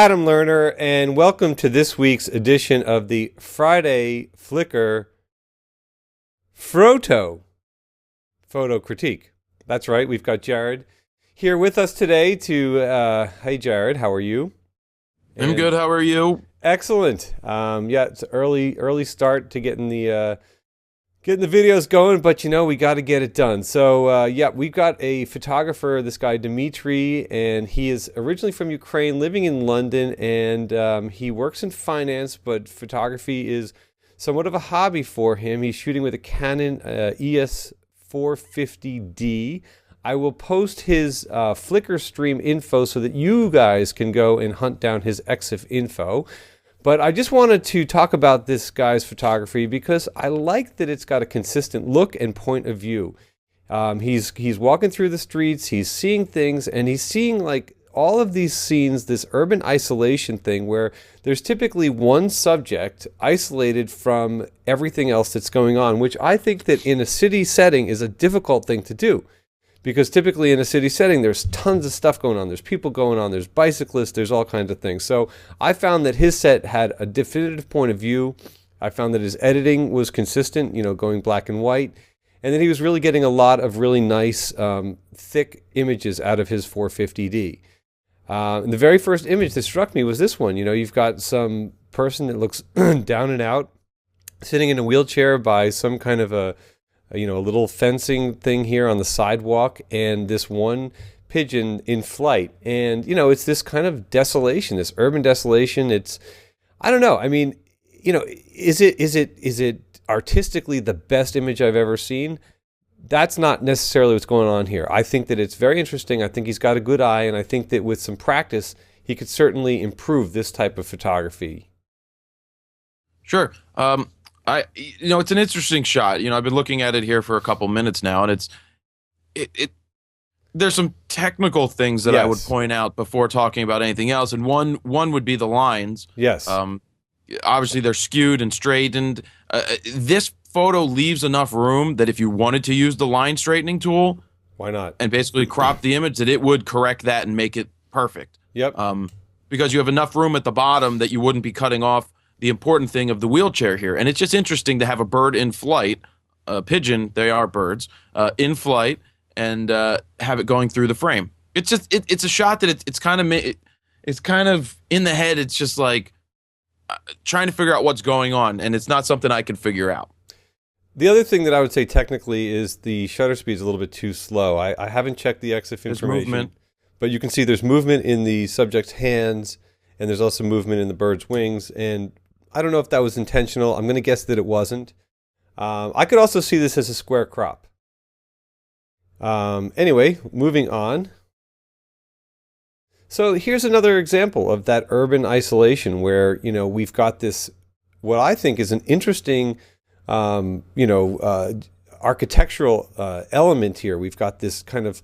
Adam Lerner, and welcome to this week's edition of the Friday Flickr Photo Critique. That's right, we've got Jared here with us today to, hey Jared, how are you? I'm good, how are you? Excellent. Yeah, it's early start to getting the videos going, but you know, we got to get it done. So yeah, we've got a photographer, this guy Dmitry, and he is originally from Ukraine, living in London, and he works in finance, but photography is somewhat of a hobby for him. He's shooting with a Canon EOS 450D. I will post his Flickr stream info so that you guys can go and hunt down his EXIF info. But I just wanted to talk about this guy's photography because I like that it's got a consistent look and point of view. He's walking through the streets, he's seeing things, and he's seeing like all of these scenes, this urban isolation thing where there's typically one subject isolated from everything else that's going on, which I think that in a city setting is a difficult thing to do. Because typically in a city setting, there's tons of stuff going on. There's people going on. There's bicyclists. There's all kinds of things. So I found that his set had a definitive point of view. I found that his editing was consistent, you know, going black and white. And then he was really getting a lot of really nice, thick images out of his 450D. And the very first image that struck me was this one. You know, you've got some person that looks down and out, sitting in a wheelchair by some kind of a little fencing thing here on the sidewalk, and this one pigeon in flight. And, you know, it's this kind of desolation, this urban desolation. I don't know. I mean, you know, is it artistically the best image I've ever seen? That's not necessarily what's going on here. I think that it's very interesting. I think he's got a good eye, and I think that with some practice, he could certainly improve this type of photography. Sure. It's an interesting shot. You know, I've been looking at it here for a couple minutes now, and there's some technical things that I would point out before talking about anything else. And one would be the lines. Yes. Obviously they're skewed and straightened. This photo leaves enough room that if you wanted to use the line straightening tool, why not? And basically crop the image, that it would correct that and make it perfect. Yep. Because you have enough room at the bottom that you wouldn't be cutting off the important thing of the wheelchair here. And it's just interesting to have a bird in flight, a pigeon, they are birds, in flight, and have it going through the frame. It's just, it's a shot that it's kind of in the head. It's just like trying to figure out what's going on, and it's not something I can figure out. The other thing that I would say technically is the shutter speed is a little bit too slow. I haven't checked the EXIF information, but you can see there's movement in the subject's hands, and there's also movement in the bird's wings, and I don't know if that was intentional. I'm going to guess that it wasn't. I could also see this as a square crop. Anyway, moving on. So here's another example of that urban isolation where, you know, we've got this, what I think is an interesting, architectural element here. We've got this kind of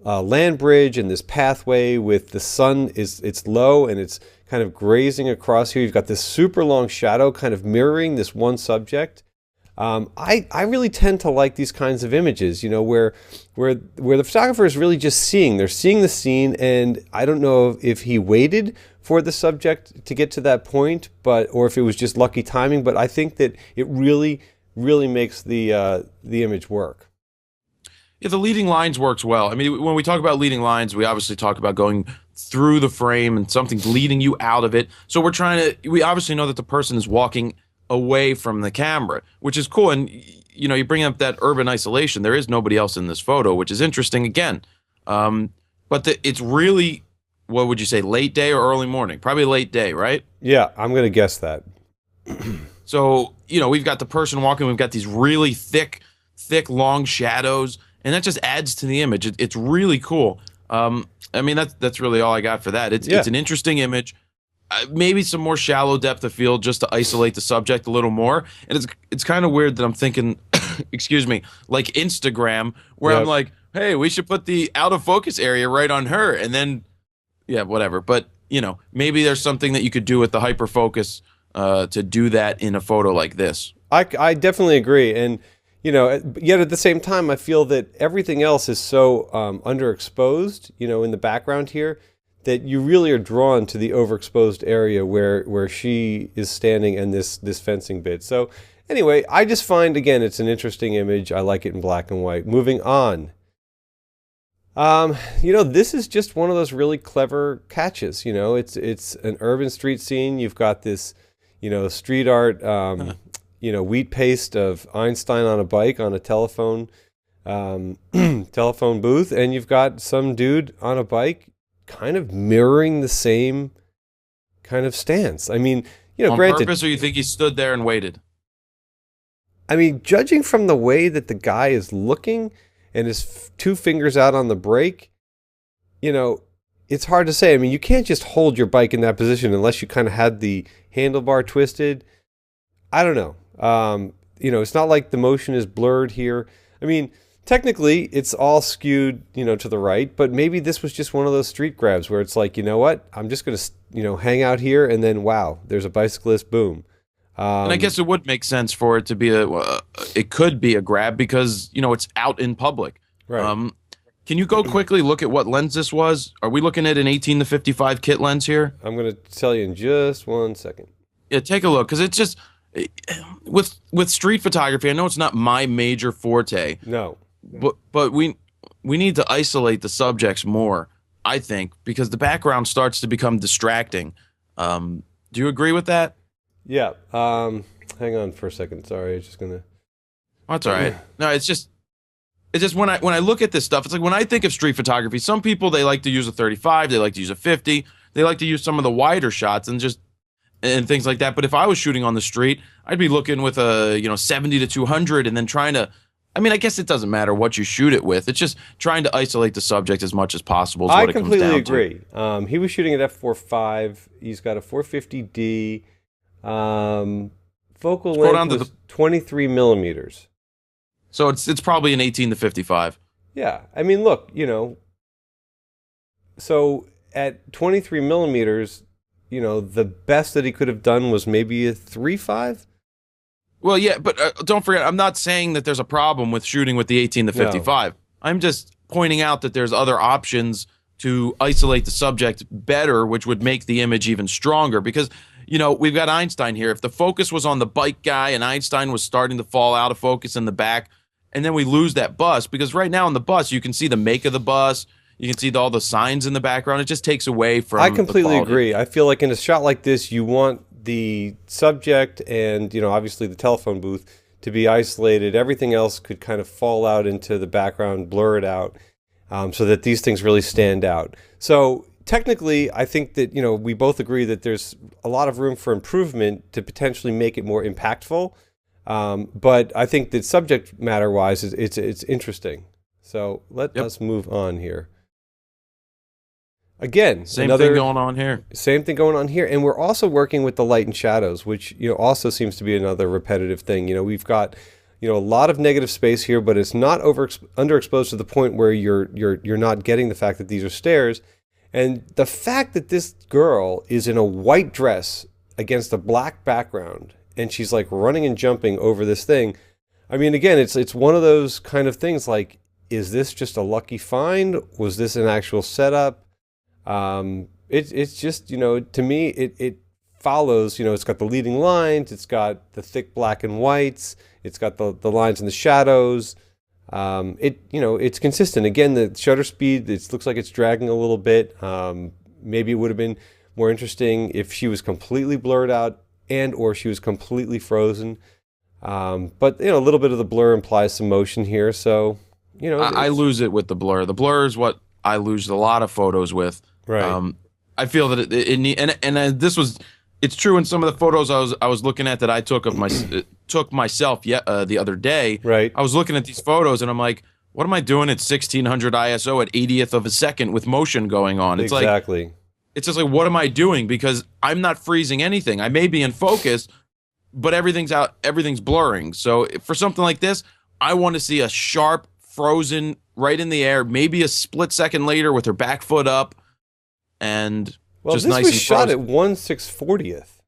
land bridge and this pathway with the sun it's low and it's kind of grazing across here. You've got this super long shadow kind of mirroring this one subject. I really tend to like these kinds of images, you know, where the photographer is really just they're seeing the scene, and I don't know if he waited for the subject to get to that point, or if it was just lucky timing, but I think that it really, really makes the image work. Yeah, the leading lines works well. I mean, when we talk about leading lines, we obviously talk about going through the frame and something's leading you out of it. So we obviously know that the person is walking away from the camera, which is cool. And, you know, you bring up that urban isolation. There is nobody else in this photo, which is interesting again. But it's really, what would you say, late day or early morning? Probably late day, right? Yeah, I'm going to guess that. So, you know, we've got the person walking. We've got these really thick, long shadows. And that just adds to the image. It's really cool. I mean, that's really all I got for that. It's an interesting image. Maybe some more shallow depth of field just to isolate the subject a little more. And it's kind of weird that I'm thinking, excuse me, like Instagram, where I'm like, hey, we should put the out of focus area right on her. And then, yeah, whatever. But, you know, maybe there's something that you could do with the hyperfocus to do that in a photo like this. I definitely agree. And, you know, yet at the same time, I feel that everything else is so underexposed, you know, in the background here, that you really are drawn to the overexposed area where she is standing and this fencing bit. So anyway, I just find, again, it's an interesting image. I like it in black and white. Moving on. This is just one of those really clever catches. It's an urban street scene. You've got this, street art, wheat paste of Einstein on a bike on a telephone booth, and you've got some dude on a bike kind of mirroring the same kind of stance. I mean, on granted, purpose, or you think he stood there and waited? I mean, judging from the way that the guy is looking and his two fingers out on the brake, it's hard to say. I mean, you can't just hold your bike in that position unless you kind of had the handlebar twisted. I don't know. It's not like the motion is blurred here. I mean, technically, it's all skewed, to the right, but maybe this was just one of those street grabs where it's like, you know what? I'm just going to, hang out here, and then, wow, there's a bicyclist, boom. And I guess it would make sense for it to be it could be a grab because, it's out in public. Right. Can you go quickly look at what lens this was? Are we looking at an 18-55 kit lens here? I'm going to tell you in just 1 second. Yeah, take a look, because it's just, with street photography, I know it's not my major forte. No. But we need to isolate the subjects more, I think, because the background starts to become distracting. Do you agree with that? Yeah. Hang on for a second. Sorry, I'm just gonna. Oh, that's all right. No, it's just when I look at this stuff, it's like when I think of street photography, some people, they like to use a 35, they like to use a 50, they like to use some of the wider shots and things like that. But if I was shooting on the street, I'd be looking with a 70 to 200 and then trying to. I mean, I guess it doesn't matter what you shoot it with. It's just trying to isolate the subject as much as possible. Is what I completely it comes down agree. To. He was shooting at f4.5. He's got a 450D. Focal length was 23 millimeters. So it's probably an 18-55. Yeah. I mean, look, so at 23 millimeters, the best that he could have done was maybe a 3.5. Well, yeah, but don't forget, I'm not saying that there's a problem with shooting with the 18-55. No. I'm just pointing out that there's other options to isolate the subject better, which would make the image even stronger. Because, we've got Einstein here. If the focus was on the bike guy and Einstein was starting to fall out of focus in the back, and then we lose that bus, because right now on the bus, you can see the make of the bus, you can see all the signs in the background. It just takes away from I completely agree. I feel like in a shot like this, you want the subject and, obviously the telephone booth to be isolated. Everything else could kind of fall out into the background, blur it out, so that these things really stand out. So technically, I think that, we both agree that there's a lot of room for improvement to potentially make it more impactful. But I think that subject matter-wise, it's interesting. So let us move on here. Again, same thing going on here. Same thing going on here. And we're also working with the light and shadows, which, also seems to be another repetitive thing. We've got, a lot of negative space here, but it's not underexposed to the point where you're not getting the fact that these are stairs. And the fact that this girl is in a white dress against a black background and she's like running and jumping over this thing. I mean, again, it's one of those kind of things like, is this just a lucky find? Was this an actual setup? It's just, to me, it follows, it's got the leading lines, it's got the thick black and whites, it's got the lines and the shadows. It's consistent. Again, the shutter speed, it looks like it's dragging a little bit. Maybe it would have been more interesting if she was completely blurred out or she was completely frozen. But, a little bit of the blur implies some motion here. So, I lose it with the blur. The blur is what I lose a lot of photos with. Right. I feel that it's true in some of the photos I was looking at that I took of myself the other day. Right. I was looking at these photos and I'm like, what am I doing at 1600 ISO at 80th of a second with motion going on? It's exactly. It's just like, what am I doing? Because I'm not freezing anything. I may be in focus, but everything's blurring. So for something like this, I want to see a sharp, frozen, right in the air, maybe a split second later with her back foot up, and just nice and frozen. This was shot at 1/640th.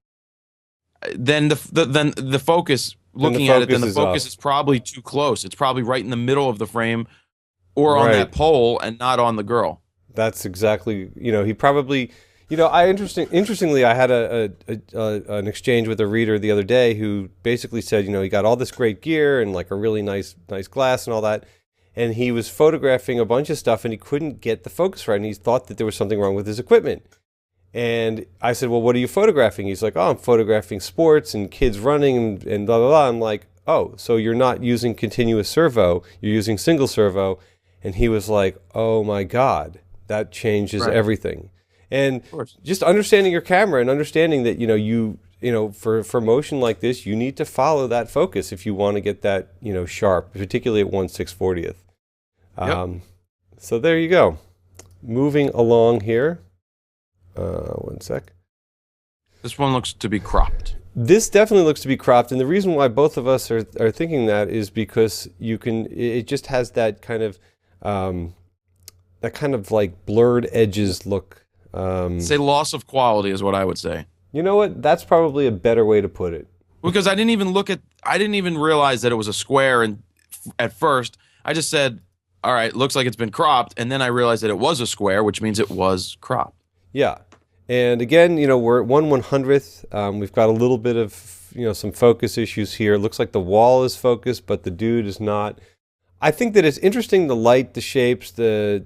Then the focus, looking at it, then the focus is probably too close. It's probably right in the middle of the frame, or on that pole, and not on the girl. That's exactly, he probably, interestingly, I had an exchange with a reader the other day who basically said, he got all this great gear and like a really nice glass and all that. And he was photographing a bunch of stuff and he couldn't get the focus right. And he thought that there was something wrong with his equipment. And I said, well, what are you photographing? He's like, oh, I'm photographing sports and kids running and blah, blah, blah. I'm like, oh, so you're not using continuous servo, you're using single servo. And he was like, oh my God, that changes everything. And just understanding your camera and understanding that, for motion like this, you need to follow that focus if you want to get that, sharp, particularly at 1/640th. So there you go. Moving along here. One sec. This one looks to be cropped. This definitely looks to be cropped, and the reason why both of us are thinking that is because it just has that kind of like blurred edges look. Say loss of quality is what I would say. You know what? That's probably a better way to put it. Because I didn't even realize that it was a square, and at first I just said, all right, looks like it's been cropped, and then I realized that it was a square, which means it was cropped. Yeah. And again, we're at 1/100th. We've got a little bit of, some focus issues here. It looks like the wall is focused, but the dude is not. I think that it's interesting, the light, the shapes, the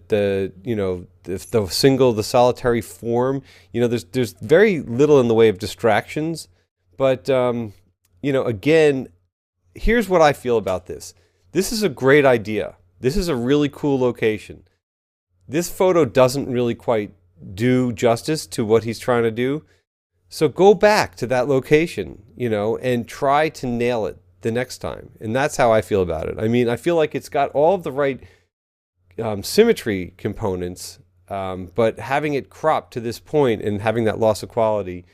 solitary form. There's very little in the way of distractions. But, again, here's what I feel about this. This is a great idea. This is a really cool location. This photo doesn't really quite do justice to what he's trying to do. So go back to that location, and try to nail it the next time. And that's how I feel about it. I mean, I feel like it's got all of the right symmetry components, but having it cropped to this point and having that loss of quality,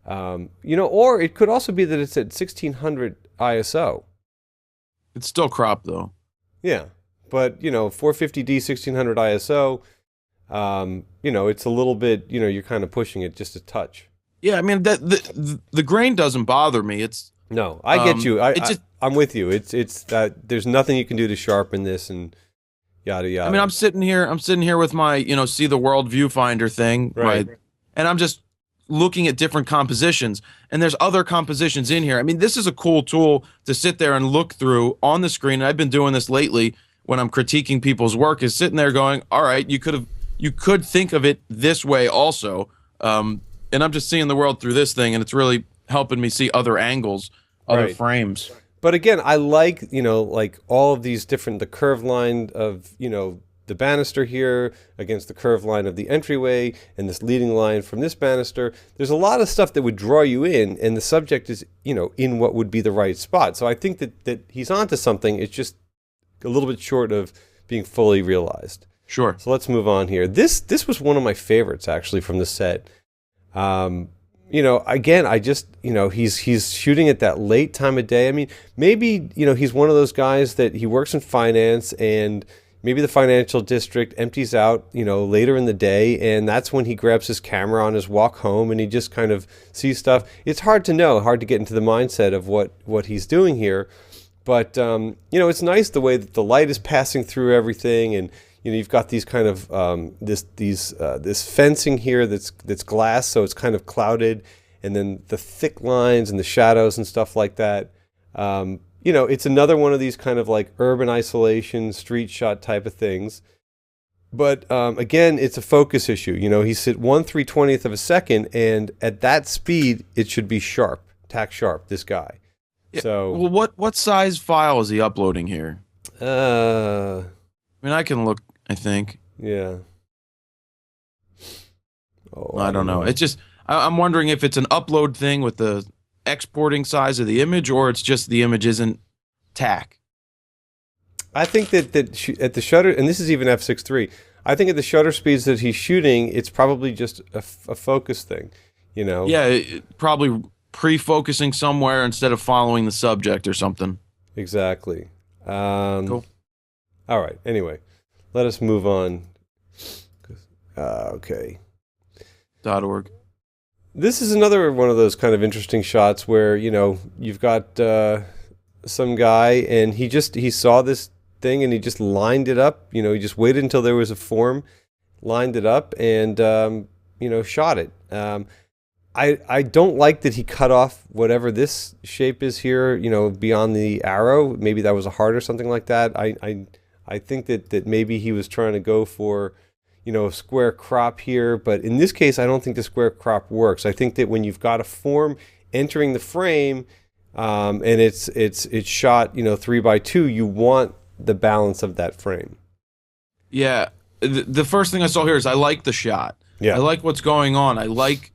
or it could also be that it's at 1600 ISO. It's still cropped though. Yeah. But, 450D, 1600 ISO, it's a little bit, you're kind of pushing it just a touch. Yeah, I mean, the grain doesn't bother me. No, I get you. I'm with you. It's that there's nothing you can do to sharpen this and yada yada. I mean, I'm sitting here with my, see the world viewfinder thing, right? And I'm just looking at different compositions, and there's other compositions in here. I mean, this is a cool tool to sit there and look through on the screen. And I've been doing this lately when I'm critiquing people's work, is sitting there going, all right, you could think of it this way also. And I'm just seeing the world through this thing, and it's really helping me see other angles, other frames. But again, I like, like all of these different, the curved line of, the banister here against the curved line of the entryway and this leading line from this banister. There's a lot of stuff that would draw you in, and the subject is, in what would be the right spot. So I think that he's onto something. It's just a little bit short of being fully realized. Sure. So let's move on here. This was one of my favorites actually from the set. Again, I just, he's shooting at that late time of day. I mean, maybe, he's one of those guys that he works in finance, and maybe the financial district empties out, later in the day, and that's when he grabs his camera on his walk home and he just kind of sees stuff. It's hard to know, hard to get into the mindset of what he's doing here. But, it's nice the way that the light is passing through everything, and you've got these kind of this fencing here that's glass, so it's kind of clouded, and then the thick lines and the shadows and stuff like that. It's another one of these kind of like urban isolation, street shot type of things. But again, it's a focus issue. He's at 1/320th of a second, and at that speed, it should be sharp, tack sharp. This guy. Yeah. So, well, what size file is he uploading here? I mean, I can look, I think. Yeah. Oh, I don't know. It's just, I'm wondering if it's an upload thing with the exporting size of the image, or it's just the image isn't tack. I think that at the shutter, and this is even f6.3, I think at the shutter speeds that he's shooting, it's probably just a focus thing, Yeah, probably pre-focusing somewhere instead of following the subject or something. Exactly. Cool. All right. Anyway, let us move on. Okay. .org. This is another one of those kind of interesting shots where, you've got some guy and he saw this thing and he just lined it up. He just waited until there was a form lined it up, and shot it. I don't like that he cut off whatever this shape is here, beyond the arrow. Maybe that was a heart or something like that. I think that maybe he was trying to go for, a square crop here. But in this case, I don't think the square crop works. I think that when you've got a form entering the frame, and it's shot, 3x2, you want the balance of that frame. Yeah. The first thing I saw here is I like the shot. Yeah. I like what's going on. I like,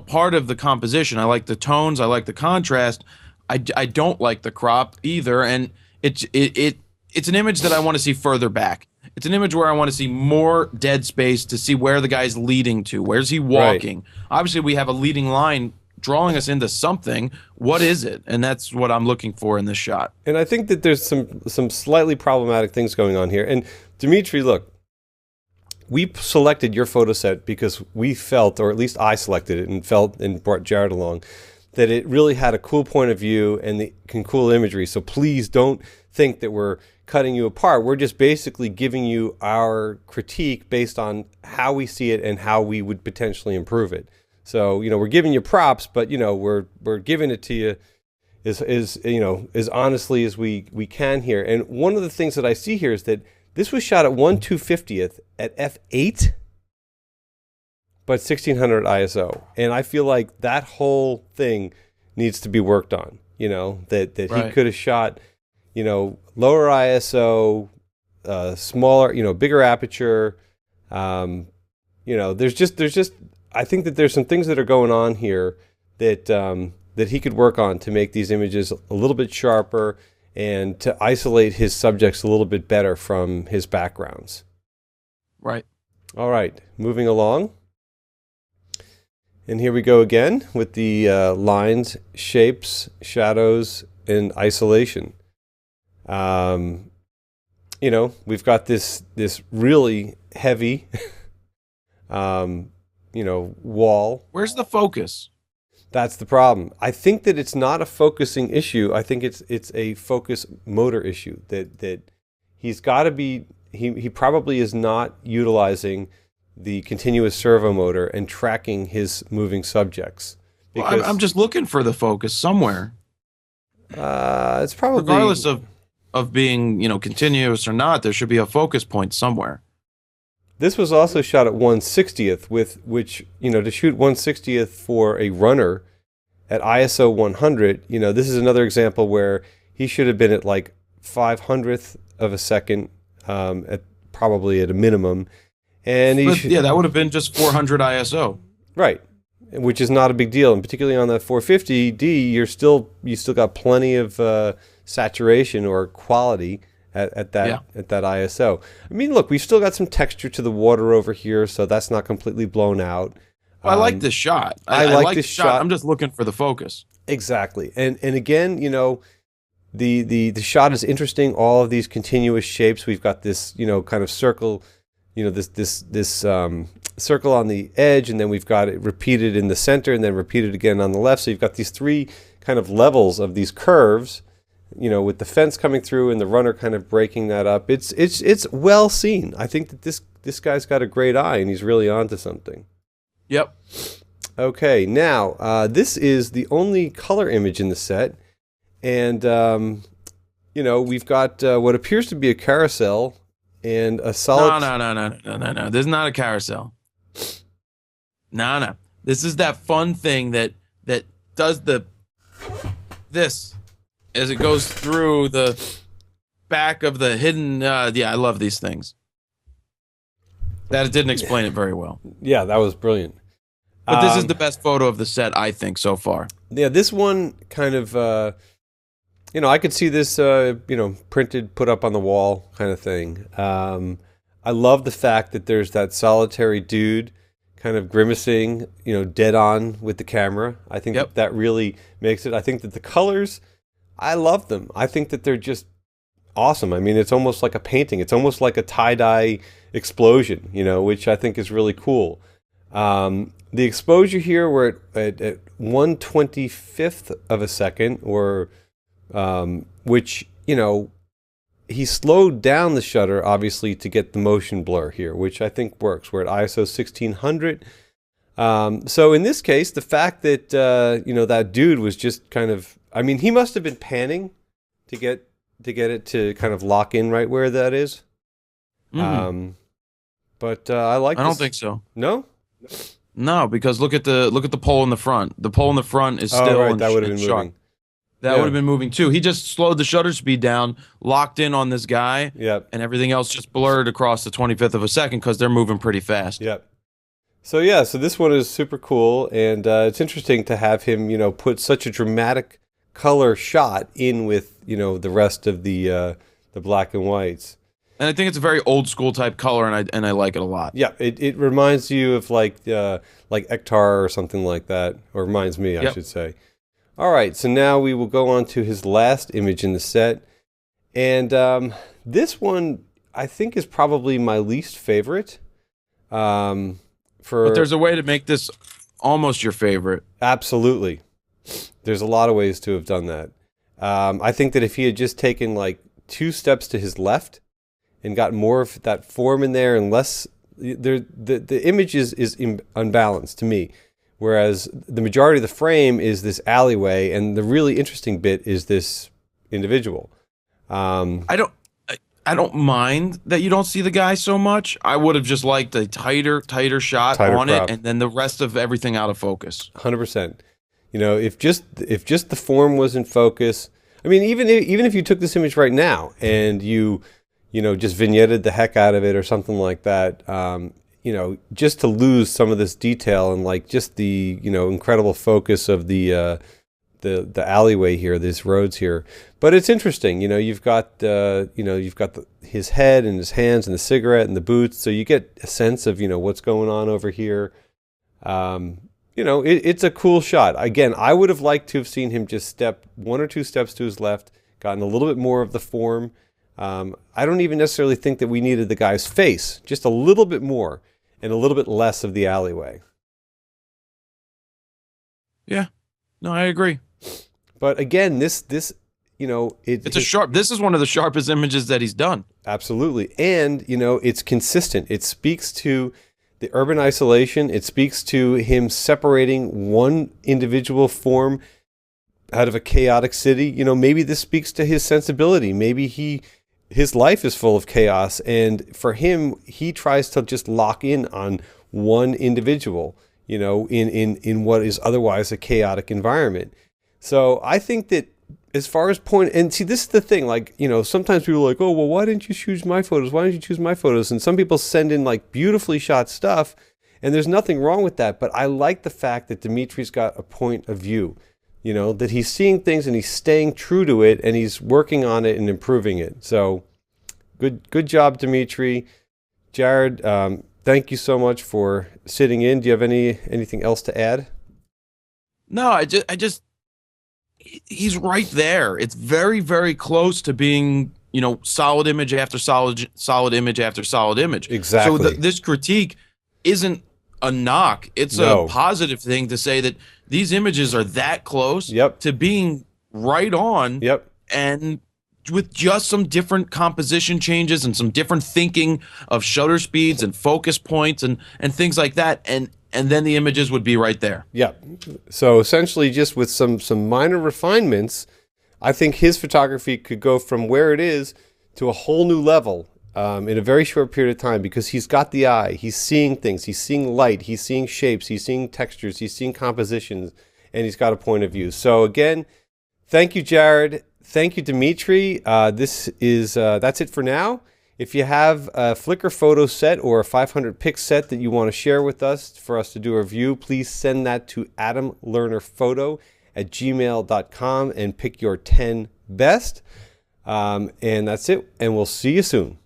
part of the composition. I like the tones. I like the contrast. I don't like the crop either. And it's an image that I want to see further back. It's an image where I want to see more dead space to see where the guy's leading to. Where's he walking? Right. Obviously, we have a leading line drawing us into something. What is it? And that's what I'm looking for in this shot. And I think that there's some slightly problematic things going on here. And Dmitry, look, we selected your photo set because we felt, or at least I selected it and felt, and brought Jared along, that it really had a cool point of view and cool imagery. So please don't think that we're cutting you apart. We're just basically giving you our critique based on how we see it and how we would potentially improve it. So, we're giving you props, but, we're giving it to you as honestly as we can here. And one of the things that I see here is that this was shot at 1/250th at f8, but 1600 ISO. And I feel like that whole thing needs to be worked on, that right. He could have shot, lower ISO, smaller, bigger aperture. There's just, I think that there's some things that are going on here that he could work on to make these images a little bit sharper and to isolate his subjects a little bit better from his backgrounds. Right. All right, moving along. And here we go again with the lines, shapes, shadows, and isolation. We've got this really heavy, wall. Where's the focus? That's the problem. I think that it's not a focusing issue. I think it's a focus motor issue that he's got to be. He probably is not utilizing the continuous servo motor and tracking his moving subjects. Well, I'm just looking for the focus somewhere. It's probably, regardless of being continuous or not, there should be a focus point somewhere. This was also shot at 1/60th, which to shoot 1/60th for a runner at ISO 100. This is another example where he should have been at like 500th of a second, probably at a minum. And that would have been just 400 ISO. Right, which is not a big deal, and particularly on that 450D, you still got plenty of saturation or quality at that ISO. I mean, look, we've still got some texture to the water over here, so that's not completely blown out. I like this shot. I like this shot. I'm just looking for the focus. Exactly, and again, the shot is interesting. All of these continuous shapes. We've got this, kind of circle. This circle on the edge, and then we've got it repeated in the center, and then repeated again on the left. So you've got these three kind of levels of these curves. With the fence coming through and the runner kind of breaking that up. It's well seen. I think that this guy's got a great eye and he's really onto something. Yep. Okay, now this is the only color image in the set, and we've got what appears to be a carousel and a solid. No. This is not a carousel. No. This is that fun thing that does this. As it goes through the back of the hidden, I love these things. That didn't explain it very well. Yeah, that was brilliant. But this is the best photo of the set, I think, so far. Yeah, this one kind of, I could see this, printed, put up on the wall kind of thing. I love the fact that there's that solitary dude kind of grimacing, dead on with the camera. I think that really makes it. I think that the colors, I love them. I think that they're just awesome. I mean, it's almost like a painting. It's almost like a tie-dye explosion, which I think is really cool. The exposure here, we're at 1/25th of a second, or which, he slowed down the shutter, obviously, to get the motion blur here, which I think works. We're at ISO 1600. So in this case, the fact that, you know, that dude was just kind of, I mean, he must have been panning to get it to kind of lock in right where that is. But I like I don't think so. No? No, because look at the pole in the front. The pole in the front is still right, that would have been sharp. moving. That would have been moving too. He just slowed the shutter speed down, locked in on this guy, and everything else just blurred across the 25th of a second because they're moving pretty fast. Yep. So yeah, so this one is super cool, and it's interesting to have him, you know, put such a dramatic color shot in with, you know, the rest of the black and whites. And I think it's a very old school type color, and I like it a lot. Yeah, it reminds you of like Ektar or something like that, or reminds me, I should say. All right, so now we will go on to his last image in the set, and this one I think is probably my least favorite. But there's a way to make this almost your favorite. Absolutely, there's a lot of ways to have done that. I think that if he had just taken like 2 steps to his left and got more of that form in there and less, the image is unbalanced to me. Whereas the majority of the frame is this alleyway, and the really interesting bit is this individual. I don't mind that you don't see the guy so much. I would have just liked a tighter shot on crop. It, and then the rest of everything out of focus. 100%. You know, if just the form was in focus. I mean, even if you took this image right now and you know, just vignetted the heck out of it or something like that. You know, just to lose some of this detail and like just the, you know, incredible focus of the alleyway here, these roads here. But it's interesting, you know, you've got his head and his hands and the cigarette and the boots, so you get a sense of, you know, what's going on over here. You know, it's a cool shot. Again, I would have liked to have seen him just step 1 or 2 steps to his left, gotten a little bit more of the form. I don't even necessarily think that we needed the guy's face, just a little bit more. And a little bit less of the alleyway. Yeah, no, I agree. But again, this you know, it's a sharp. This is one of the sharpest images that he's done. Absolutely, and you know, it's consistent. It speaks to the urban isolation. It speaks to him separating one individual form out of a chaotic city. You know, maybe this speaks to his sensibility. Maybe his life is full of chaos, and for him, he tries to just lock in on one individual, you know, in what is otherwise a chaotic environment. So I think that as far as and see, this is the thing, like, you know, sometimes people are like, oh, well, why didn't you choose my photos? Why didn't you choose my photos? And some people send in like beautifully shot stuff, and there's nothing wrong with that. But I like the fact that Dmitry's got a point of view. You know, that he's seeing things and he's staying true to it and he's working on it and improving it. So good job, Dmitry. Jared, thank you so much for sitting in. Do you have anything else to add? No, I just he's right there. It's very, very close to being, you know, solid image after solid image after solid image. Exactly. So this critique isn't a knock. It's a positive thing to say that these images are that close to being right on. And with just some different composition changes and some different thinking of shutter speeds and focus points and things like that, and then the images would be right there. So essentially, just with some minor refinements, I think his photography could go from where it is to a whole new level in a very short period of time, because he's got the eye. He's seeing things. He's seeing light. He's seeing shapes. He's seeing textures. He's seeing compositions, and he's got a point of view. So again, thank you, Jared. Thank you, Dmitry. That's it for now. If you have a Flickr photo set or a 500 pic set that you want to share with us for us to do a review, please send that to adamlernerphoto@gmail.com and pick your 10 best. And that's it. And we'll see you soon.